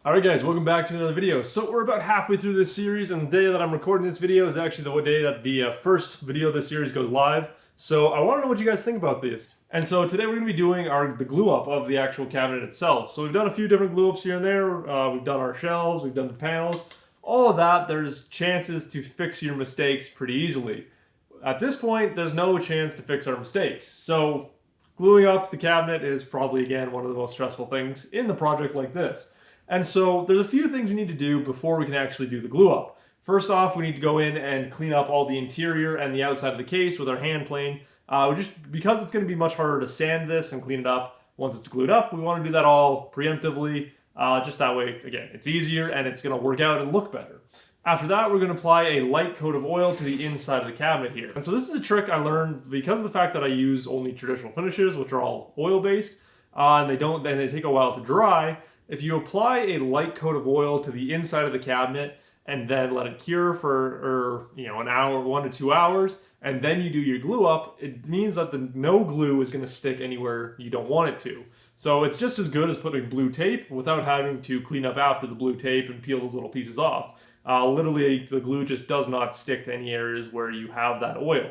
Alright guys, welcome back to another video. So we're about halfway through this series, and the day that I'm recording this video is actually the day that the first video of this series goes live. So I want to know what you guys think about this. And so today we're going to be doing the glue up of the actual cabinet itself. So we've done a few different glue ups here and there. We've done our shelves, we've done the panels. All of that, there's chances to fix your mistakes pretty easily. At this point, there's no chance to fix our mistakes. So gluing up the cabinet is probably, again, one of the most stressful things in the project like this. And so there's a few things we need to do before we can actually do the glue up. First off, we need to go in and clean up all the interior and the outside of the case with our hand plane. Just because it's going to be much harder to sand this and clean it up once it's glued up, we want to do that all preemptively. Just that way, again, it's easier and it's going to work out and look better. After that, we're going to apply a light coat of oil to the inside of the cabinet here. And so this is a trick I learned because of the fact that I use only traditional finishes, which are all oil-based, and they take a while to dry. If you apply a light coat of oil to the inside of the cabinet and then let it cure for an hour, 1 to 2 hours, and then you do your glue up, it means that no glue is going to stick anywhere you don't want it to. So it's just as good as putting blue tape without having to clean up after the blue tape and peel those little pieces off. Literally, the glue just does not stick to any areas where you have that oil.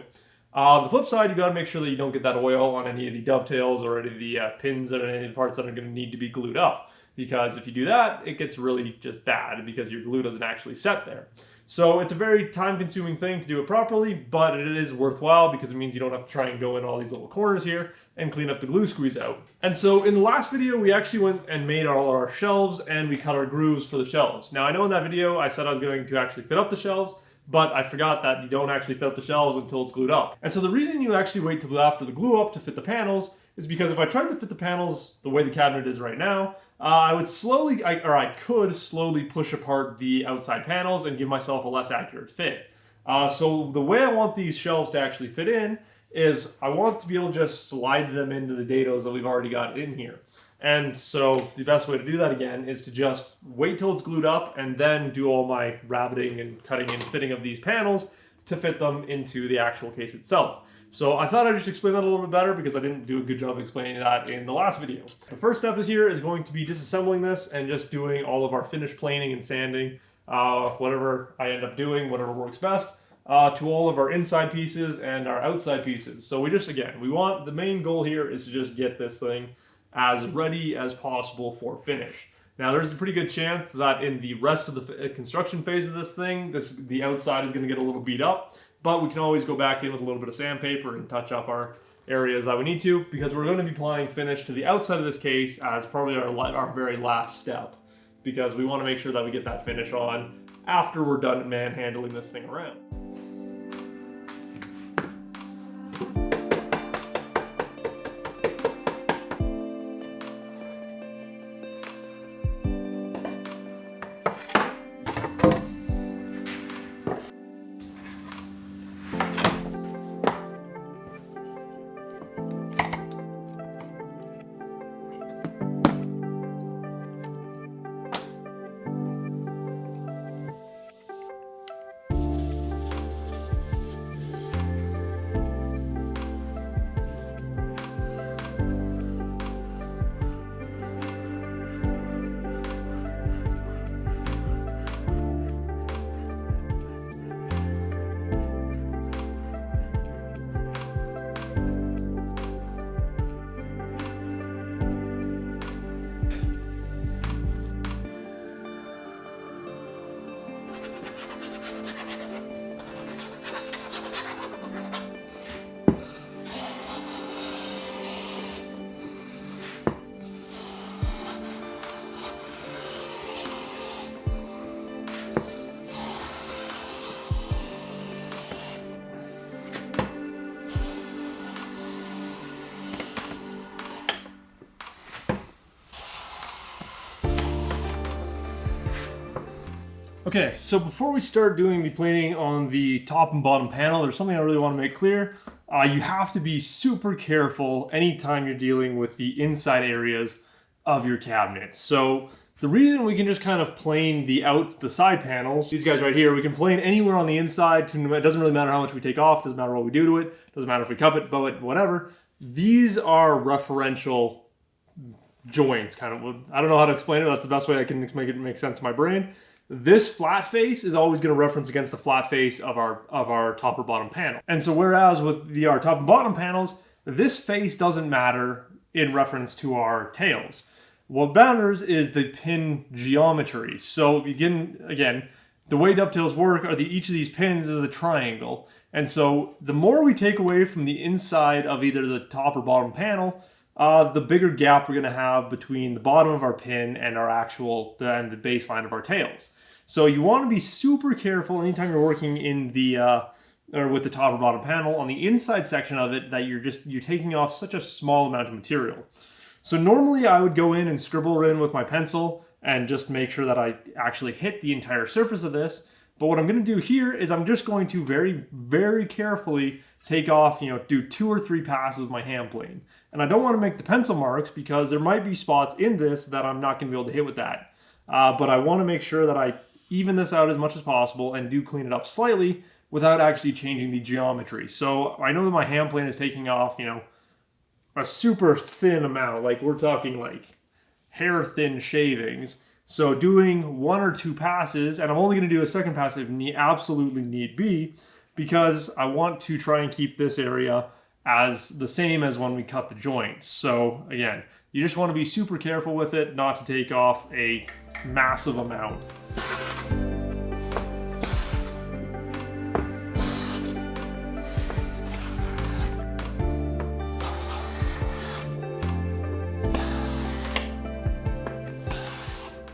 On the flip side, you got to make sure that you don't get that oil on any of the dovetails or any of the pins or any of the parts that are going to need to be glued up. Because if you do that, it gets really just bad because your glue doesn't actually set there. So it's a very time-consuming thing to do it properly, but it is worthwhile because it means you don't have to try and go in all these little corners here and clean up the glue squeeze out. And so in the last video, we actually went and made all our shelves and we cut our grooves for the shelves. Now I know in that video I said I was going to actually fit up the shelves, but I forgot that you don't actually fit up the shelves until it's glued up. And so the reason you actually wait till after the glue up to fit the panels is because if I tried to fit the panels the way the cabinet is right now, I could slowly push apart the outside panels and give myself a less accurate fit. So the way I want these shelves to actually fit in is I want to be able to just slide them into the dados that we've already got in here. And so the best way to do that again is to just wait till it's glued up and then do all my rabbiting and cutting and fitting of these panels to fit them into the actual case itself. So I thought I'd just explain that a little bit better because I didn't do a good job explaining that in the last video. The first step here is going to be disassembling this and just doing all of our finish planing and sanding, whatever I end up doing, whatever works best, to all of our inside pieces and our outside pieces. So the main goal here is to just get this thing as ready as possible for finish. Now there's a pretty good chance that in the rest of the construction phase of this thing, the outside is going to get a little beat up. But we can always go back in with a little bit of sandpaper and touch up our areas that we need to, because we're going to be applying finish to the outside of this case as probably our very last step, because we want to make sure that we get that finish on after we're done manhandling this thing around. Okay, so before we start doing the planing on the top and bottom panel, there's something I really want to make clear. You have to be super careful anytime you're dealing with the inside areas of your cabinet. So the reason we can just kind of plane the side panels, these guys right here, we can plane anywhere on the inside. It doesn't really matter how much we take off, doesn't matter what we do to it, doesn't matter if we cup it, bow it, whatever. These are referential joints, kind of. I don't know how to explain it. That's the best way I can make it make sense in my brain. This flat face is always going to reference against the flat face of our top or bottom panel. And so whereas with our top and bottom panels, this face doesn't matter in reference to our tails. What matters is the pin geometry. So again, the way dovetails work are each of these pins is a triangle. And so the more we take away from the inside of either the top or bottom panel, the bigger gap we're going to have between the bottom of our pin and the baseline of our tails. So you want to be super careful anytime you're working in or with the top or bottom panel on the inside section of it that you're taking off such a small amount of material. So normally I would go in and scribble in with my pencil and just make sure that I actually hit the entire surface of this. But what I'm going to do here is I'm just going to very, very carefully take off, do 2 or 3 passes with my hand plane. And I don't want to make the pencil marks because there might be spots in this that I'm not going to be able to hit with that. But I want to make sure that I even this out as much as possible and do clean it up slightly without actually changing the geometry. So I know that my hand plane is taking off, a super thin amount. Like we're talking like hair thin shavings. So doing 1 or 2 passes, and I'm only going to do a second pass if absolutely need be, because I want to try and keep this area as the same as when we cut the joints. So again, you just want to be super careful with it, not to take off a massive amount.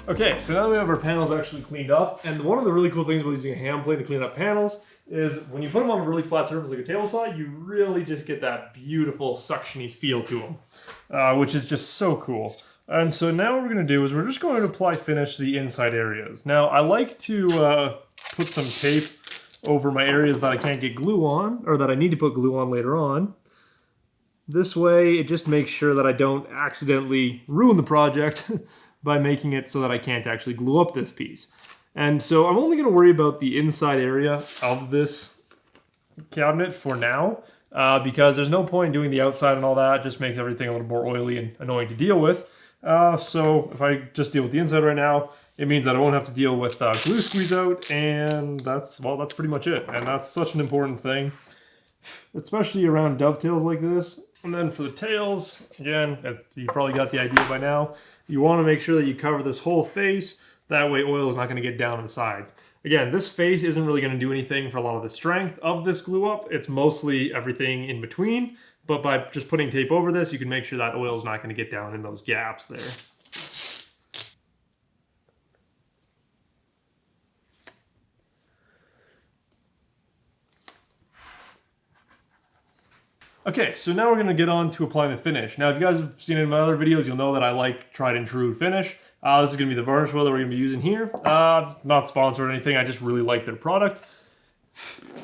Okay, so now we have our panels actually cleaned up, and one of the really cool things about using a hand plane to clean up panels is when you put them on a really flat surface like a table saw, you really just get that beautiful suctiony feel to them, which is just so cool. And so now what we're going to do is we're just going to apply finish to the inside areas. Now I like to put some tape over my areas that I can't get glue on, or that I need to put glue on later on. This way it just makes sure that I don't accidentally ruin the project by making it so that I can't actually glue up this piece. And so I'm only going to worry about the inside area of this cabinet for now, because there's no point in doing the outside and all that. It just makes everything a little more oily and annoying to deal with. So if I just deal with the inside right now, it means that I won't have to deal with glue squeeze out, and that's pretty much it. And that's such an important thing, especially around dovetails like this. And then for the tails, again, you probably got the idea by now. You want to make sure that you cover this whole face. That way oil is not going to get down on the sides. Again, this face isn't really going to do anything for a lot of the strength of this glue up. It's mostly everything in between. But by just putting tape over this, you can make sure that oil is not going to get down in those gaps there. Okay, so now we're going to get on to applying the finish. Now, if you guys have seen it in my other videos, you'll know that I like tried and true finish. This is going to be the varnish oil that we're going to be using here. It's not sponsored or anything, I just really like their product.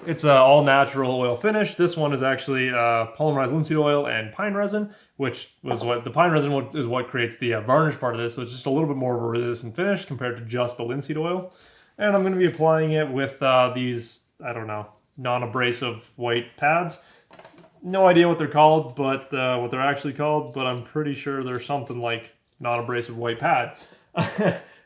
It's an all-natural oil finish. This one is actually polymerized linseed oil and pine resin, which was what the pine resin is what creates the varnish part of this. So it's just a little bit more of a resistant finish compared to just the linseed oil. And I'm going to be applying it with these, I don't know, non-abrasive white pads. No idea what they're called, but what they're actually called, but I'm pretty sure they're something like non-abrasive white pad.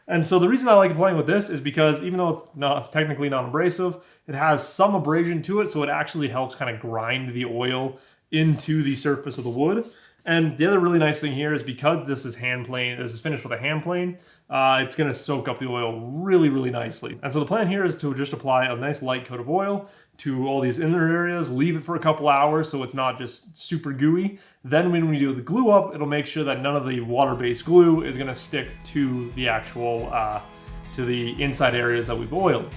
And so the reason I like applying with this is because even though it's technically non-abrasive, it has some abrasion to it, so it actually helps kind of grind the oil into the surface of the wood. And the other really nice thing here is because this is finished with a hand plane, it's going to soak up the oil really, really nicely. And so the plan here is to just apply a nice light coat of oil to all these inner areas, leave it for a couple hours so it's not just super gooey. Then when we do the glue up, it'll make sure that none of the water-based glue is going to stick to the actual, to the inside areas that we've oiled.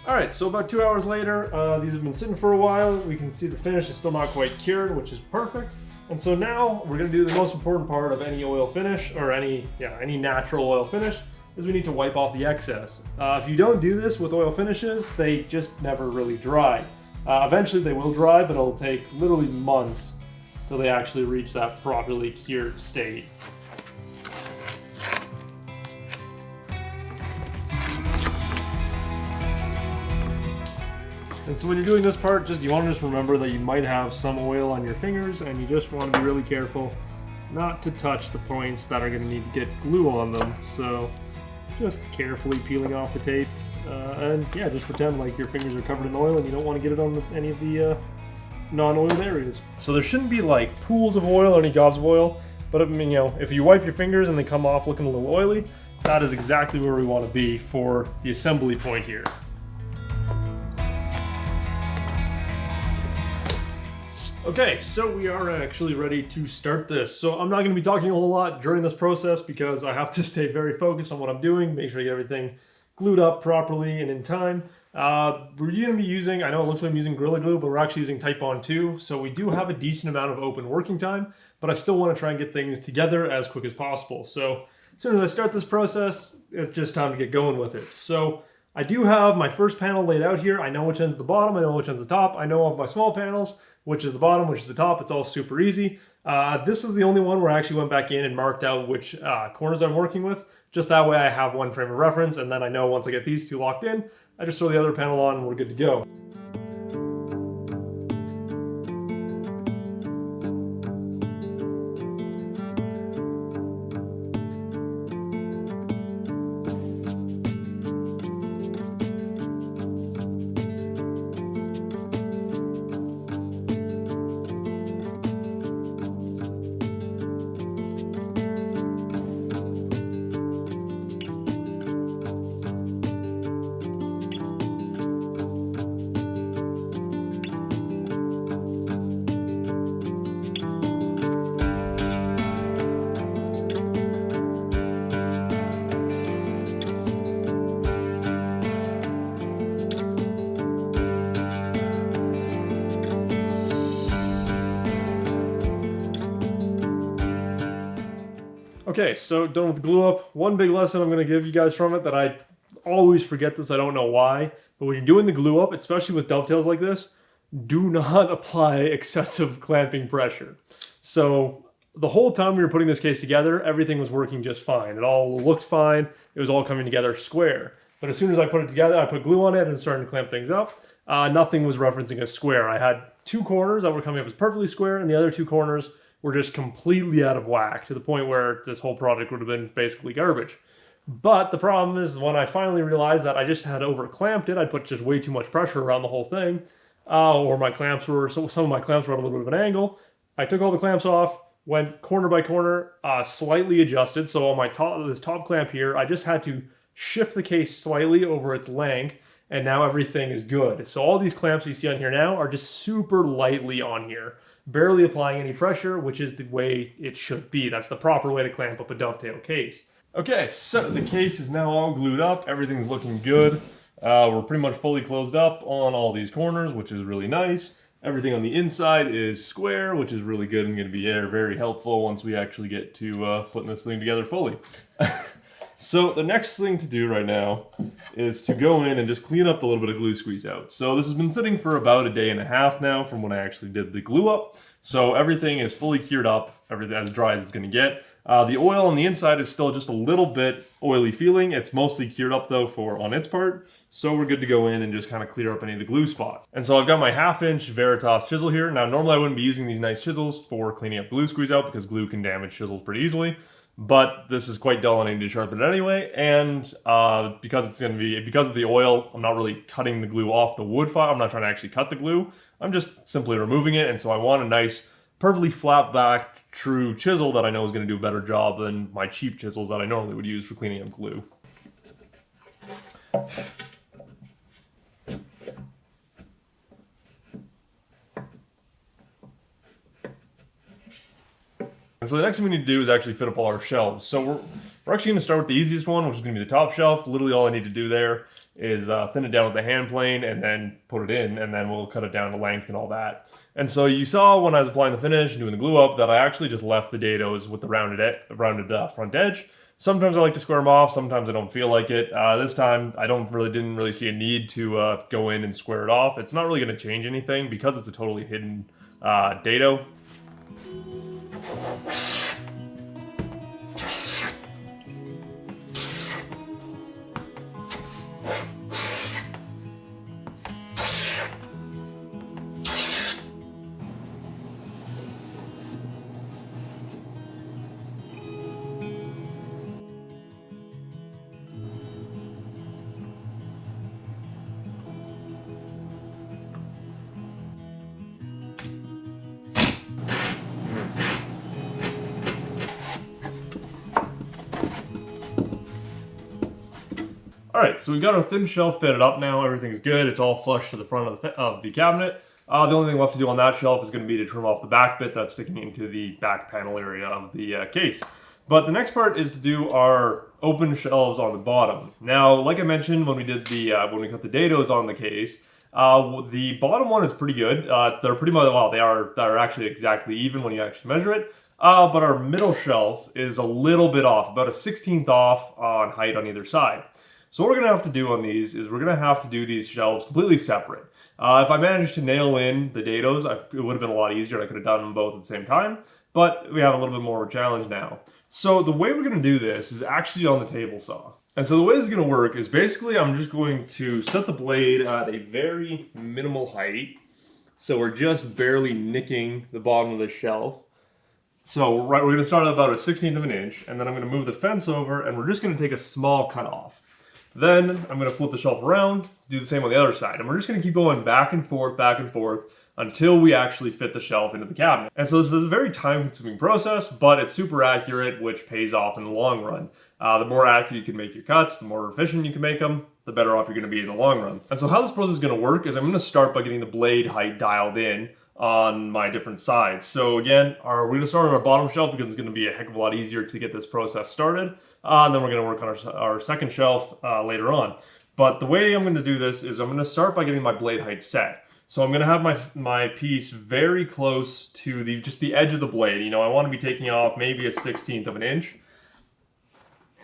Alright, so about 2 hours later, these have been sitting for a while. We can see the finish is still not quite cured, which is perfect. And so now we're going to do the most important part of any oil finish, or any natural oil finish, is we need to wipe off the excess. If you don't do this with oil finishes, they just never really dry. Eventually they will dry, but it'll take literally months till they actually reach that properly cured state. And so when you're doing this part, you want to just remember that you might have some oil on your fingers, and you just want to be really careful not to touch the points that are going to need to get glue on them. So just carefully peeling off the tape, and yeah, just pretend like your fingers are covered in oil and you don't want to get it on any of the non-oiled areas. So there shouldn't be like pools of oil or any gobs of oil, but I mean, if you wipe your fingers and they come off looking a little oily, that is exactly where we want to be for the assembly point here. Okay, so we are actually ready to start this. So I'm not going to be talking a whole lot during this process because I have to stay very focused on what I'm doing, make sure I get everything glued up properly and in time. We're going to be using, I know it looks like I'm using Gorilla Glue, but we're actually using Titebond 2, so we do have a decent amount of open working time, but I still want to try and get things together as quick as possible. So as soon as I start this process, it's just time to get going with it. So I do have my first panel laid out here. I know which end's the bottom, I know which end's the top, I know of my small panels, which is the bottom, which is the top. It's all super easy. This is the only one where I actually went back in and marked out which corners I'm working with. Just that way I have one frame of reference, and then I know once I get these two locked in, I just throw the other panel on and we're good to go. Okay, so done with the glue up. One big lesson I'm going to give you guys from it that I always forget this, I don't know why, but when you're doing the glue up, especially with dovetails like this, do not apply excessive clamping pressure. So the whole time we were putting this case together, everything was working just fine. It all looked fine. It was all coming together square. But as soon as I put it together, I put glue on it and started to clamp things up. Nothing was referencing a square. I had two corners that were coming up as perfectly square, and the other two corners were just completely out of whack to the point where this whole project would have been basically garbage. But the problem is when I finally realized that I just had over clamped it, I put just way too much pressure around the whole thing, or my clamps were, so some of my clamps were at a little bit of an angle. I took all the clamps off, went corner by corner, slightly adjusted. So on my this top clamp here, I just had to shift the case slightly over its length, and now everything is good. So all these clamps you see on here now are just super lightly on here, barely applying any pressure, which is the way it should be. That's the proper way to clamp up a dovetail case. Okay, so the case is now all glued up. Everything's looking good. We're pretty much fully closed up on all these corners, which is really nice. Everything on the inside is square, which is really good and going to be very helpful once we actually get to putting this thing together fully. So the next thing to do right now is to go in and just clean up the little bit of glue squeeze out. So this has been sitting for about a day and a half now from when I actually did the glue up. So everything is fully cured up, everything as dry as it's going to get. The oil on the inside is still just a little bit oily feeling. It's mostly cured up though on its part. So we're good to go in and just kind of clear up any of the glue spots. And so I've got my 1/2" Veritas chisel here. Now normally I wouldn't be using these nice chisels for cleaning up glue squeeze out because glue can damage chisels pretty easily. But this is quite dull and I need to sharpen it anyway. And because of the oil, I'm not really cutting the glue off the wood file. I'm not trying to actually cut the glue. I'm just simply removing it. And so I want a nice, perfectly flat backed, true chisel that I know is going to do a better job than my cheap chisels that I normally would use for cleaning up glue. And so the next thing we need to do is actually fit up all our shelves. So we're actually going to start with the easiest one, which is going to be the top shelf. Literally all I need to do there is thin it down with the hand plane and then put it in, and then we'll cut it down to length and all that. And so you saw when I was applying the finish and doing the glue up that I actually just left the dados with the rounded front edge. Sometimes I like to square them off, sometimes I don't feel like it. This time I didn't really see a need to go in and square it off. It's not really going to change anything because it's a totally hidden dado. Alright, so we've got our thin shelf fitted up now, everything's good, it's all flush to the front of the cabinet. The only thing left to do on that shelf is going to be to trim off the back bit that's sticking into the back panel area of the case. But the next part is to do our open shelves on the bottom. Now, like I mentioned when we did when we cut the dados on the case, the bottom one is pretty good. They're pretty much, well, they're actually exactly even when you actually measure it. But our middle shelf is a little bit off, about a 1/16 off on height on either side. So what we're going to have to do on these is we're going to have to do these shelves completely separate. If I managed to nail in the dados, it would have been a lot easier. I could have done them both at the same time, but we have a little bit more of a challenge now. So the way we're going to do this is actually on the table saw. And so the way this is going to work is basically I'm just going to set the blade at a very minimal height. So we're just barely nicking the bottom of the shelf. So we're going to start at about a 1/16 of an inch, and then I'm going to move the fence over, and we're just going to take a small cut off. Then I'm going to flip the shelf around, do the same on the other side. And we're just going to keep going back and forth until we actually fit the shelf into the cabinet. And so this is a very time-consuming process, but it's super accurate, which pays off in the long run. The more accurate you can make your cuts, the more efficient you can make them, the better off you're going to be in the long run. And so how this process is going to work is I'm going to start by getting the blade height dialed in on my different sides. So again, we're going to start on our bottom shelf because it's going to be a heck of a lot easier to get this process started. And then we're going to work on our second shelf later on. But the way I'm going to do this is I'm going to start by getting my blade height set. So I'm going to have my piece very close to just the edge of the blade. You know, I want to be taking off maybe a 1/16 of an inch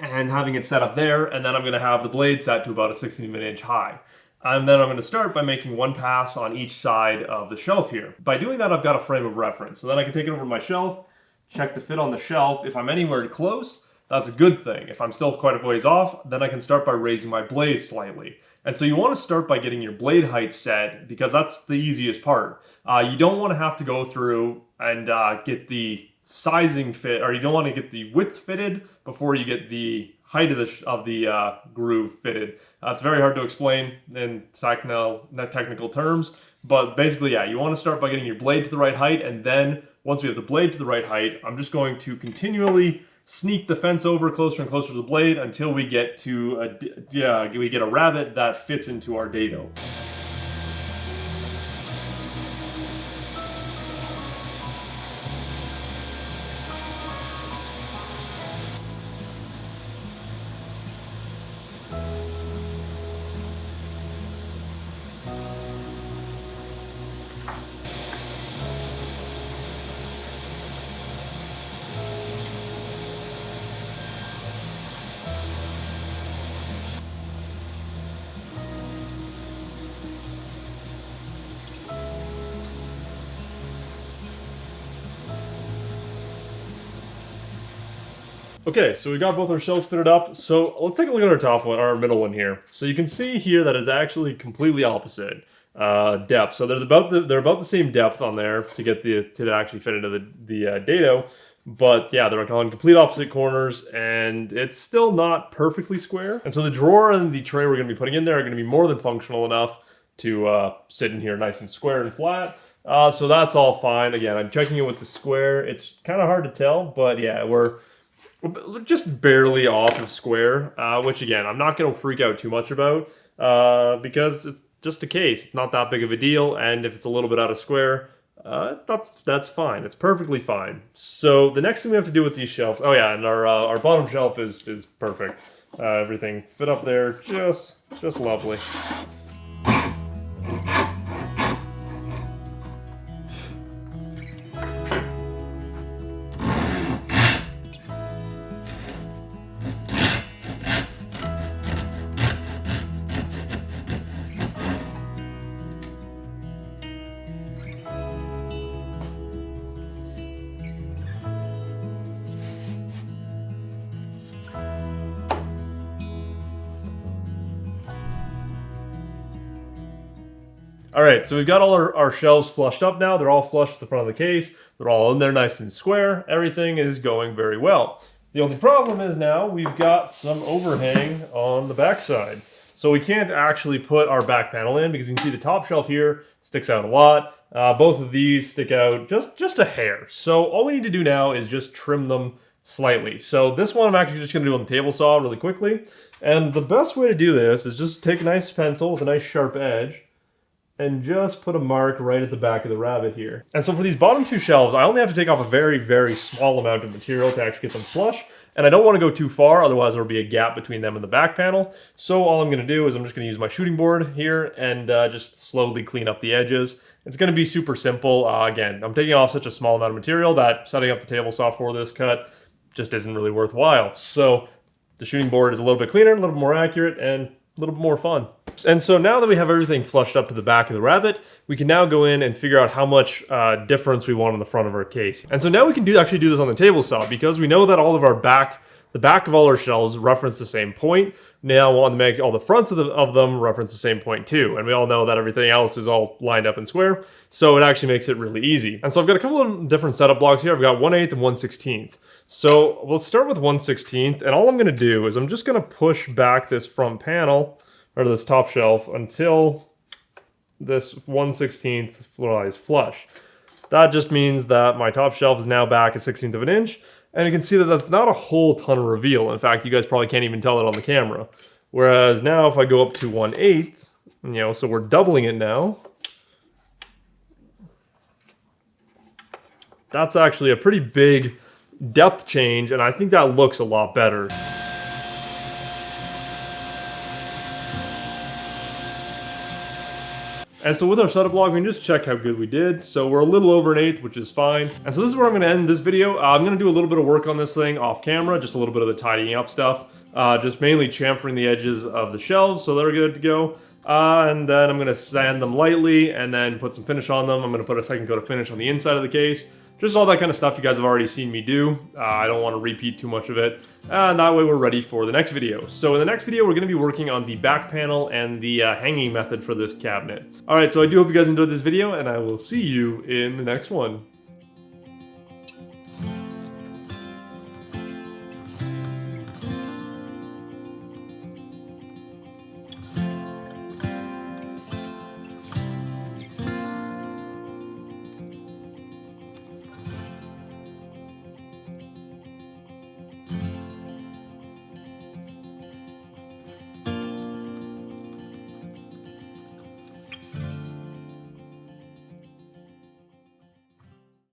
and having it set up there. And then I'm going to have the blade set to about a 1/16 of an inch high. And then I'm going to start by making one pass on each side of the shelf here. By doing that, I've got a frame of reference. So then I can take it over to my shelf, check the fit on the shelf. If I'm anywhere close, that's a good thing. If I'm still quite a ways off, then I can start by raising my blade slightly. And so you want to start by getting your blade height set because that's the easiest part. You don't want to have to go through and get the sizing fit, or you don't want to get the width fitted before you get the height of the groove fitted. It's very hard to explain in technical terms, but basically, yeah, you want to start by getting your blade to the right height, and then once we have the blade to the right height, I'm just going to continually sneak the fence over closer and closer to the blade until we get to a rabbet that fits into our dado. Okay, so we got both our shelves fitted up. So let's take a look at our top one, our middle one here. So you can see here that is actually completely opposite depth. So they're about the same depth on there to actually fit into the dado. But yeah, they're on complete opposite corners, and it's still not perfectly square. And so the drawer and the tray we're going to be putting in there are going to be more than functional enough to sit in here nice and square and flat. So that's all fine. Again, I'm checking it with the square. It's kind of hard to tell, but yeah, we're just barely off of square, which again, I'm not going to freak out too much about because it's just a case. It's not that big of a deal, and if it's a little bit out of square, that's fine. It's perfectly fine. So the next thing we have to do with these shelves, oh yeah, and our bottom shelf is perfect. Everything fit up there just lovely. Alright, so we've got all our shelves flushed up now. They're all flush with the front of the case. They're all in there nice and square. Everything is going very well. The only problem is now we've got some overhang on the back side. So we can't actually put our back panel in because you can see the top shelf here sticks out a lot. Both of these stick out just a hair. So all we need to do now is just trim them slightly. So this one I'm actually just going to do on the table saw really quickly. And the best way to do this is just take a nice pencil with a nice sharp edge and just put a mark right at the back of the rabbet here. And so for these bottom two shelves, I only have to take off a very small amount of material to actually get them flush. And I don't want to go too far, otherwise there'll be a gap between them and the back panel. So all I'm going to do is I'm just going to use my shooting board here and just slowly clean up the edges. It's going to be super simple. Again, I'm taking off such a small amount of material that setting up the table saw for this cut just isn't really worthwhile. So the shooting board is a little bit cleaner, a little more accurate, and a little bit more fun. And so now that we have everything flushed up to the back of the rabbet, we can now go in and figure out how much difference we want on the front of our case. And so now we can actually do this on the table saw because we know that all of our the back of all our shelves reference the same point. Now we want to make all the fronts of them reference the same point too. And we all know that everything else is all lined up and square. So it actually makes it really easy. And so I've got a couple of different setup blocks here. I've got 1/8 and 1/16. So let's start with 1/16. And all I'm going to do is I'm just going to push back this front panel or this top shelf until this 1/16 lies flush. That just means that my top shelf is now back a 1/16 of an inch. And you can see that that's not a whole ton of reveal. In fact, you guys probably can't even tell it on the camera. Whereas now if I go up to 1/8, so we're doubling it now. That's actually a pretty big depth change, and I think that looks a lot better. And so with our setup log, we can just check how good we did. So we're a little over 1/8, which is fine. And so this is where I'm gonna end this video. I'm gonna do a little bit of work on this thing off camera, just a little bit of the tidying up stuff. Just mainly chamfering the edges of the shelves so they're good to go. And then I'm gonna sand them lightly and then put some finish on them. I'm gonna put a second coat of finish on the inside of the case. Just all that kind of stuff you guys have already seen me do. I don't want to repeat too much of it. And that way we're ready for the next video. So in the next video, we're going to be working on the back panel and the hanging method for this cabinet. Alright, so I do hope you guys enjoyed this video, and I will see you in the next one.